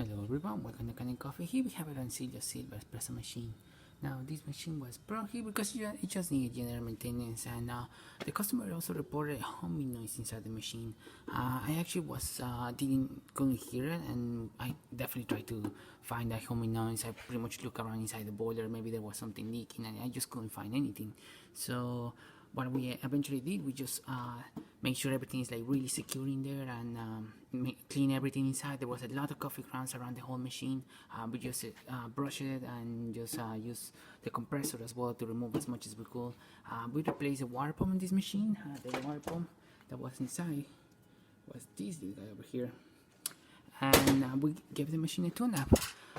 Hello everyone, welcome to Kanen Coffee. Here we have a Rancilio silver espresso machine. Now this machine was brought here because it just needed general maintenance, and the customer also reported a humming noise inside the machine. I actually couldn't hear it, and I definitely tried to find that humming noise. I pretty much looked around inside the boiler, maybe there was something leaking, and I just couldn't find anything. So what we eventually did, we just make sure everything is like really secure in there, and clean everything inside. There was a lot of coffee grounds around the whole machine. We just brushed it and just use the compressor as well to remove as much as we could. We replaced the water pump in this machine. The water pump that was inside was this little guy over here, and we gave the machine a tune-up.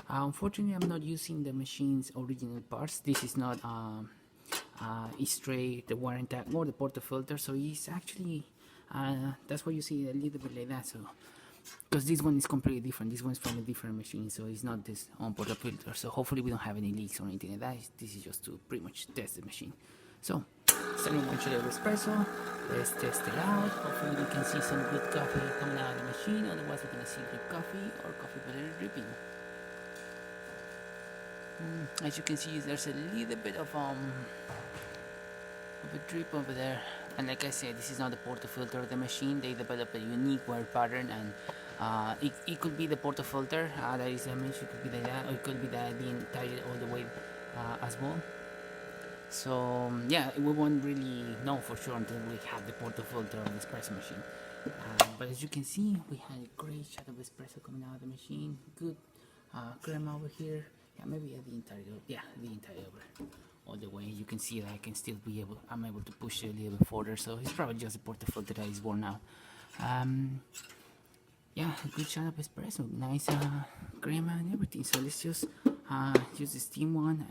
Unfortunately, I'm not using the machine's original parts. This is not it's straight the water tank or the portafilter, so it's actually that's why you see a little bit like that. So because this one is completely different, this one's from a different machine, so it's not this on portafilter. So hopefully we don't have any leaks or anything like that. This is just to pretty much test the machine. So starting one shot of espresso, let's test it out. Hopefully we can see some good coffee coming out of the machine, otherwise we're gonna see drip coffee or coffee butter dripping. As you can see, there's a little bit of a drip over there, and like I said, this is not the portafilter of the machine. They developed a unique wear pattern, and it could be the portafilter that is damaged. It could be that, or it could be that being tied all the way as well. So yeah, we won't really know for sure until we have the portafilter of the espresso machine. But as you can see, we had a great shot of espresso coming out of the machine. Good crema over here. Yeah, maybe the entire over all the way. You can see that I can still I'm able to push it a little bit further, so it's probably just the portafilter that is worn out. Yeah, a good shot of espresso, nice crema and everything. So let's just use the steam one,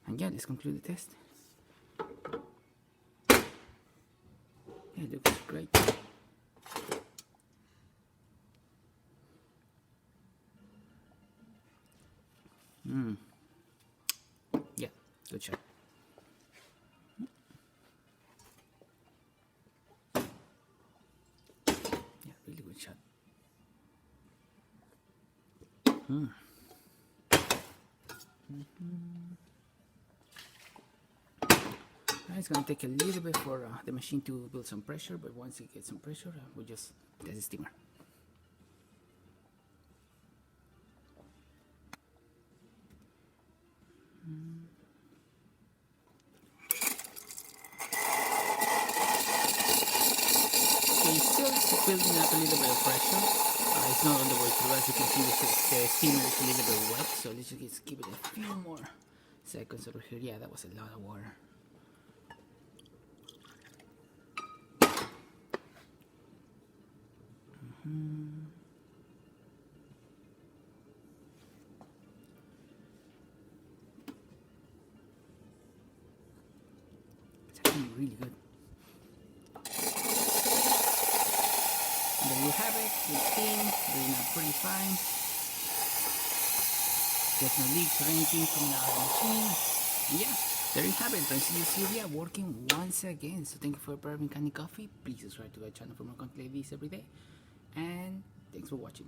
and yeah, let's conclude the test. Yeah, it looks great. Yeah, good shot. Yeah, really good shot. It's gonna take a little bit for the machine to build some pressure, but once it gets some pressure, we just test the steamer. Okay, it's still building up a little bit of pressure. It's not on the way through. As you can see, the steamer is a little bit wet, so let's just give it a few more seconds over here. Yeah, that was a lot of water. It's actually really good. And there you have it, it's steam, doing up pretty fine. There's no leaks or anything coming out of the machine. And yeah, there you have it, Rancilio Syria working once again. So thank you for preparing Kanen Coffee. Please subscribe to our channel for more content like this every day. And thanks for watching.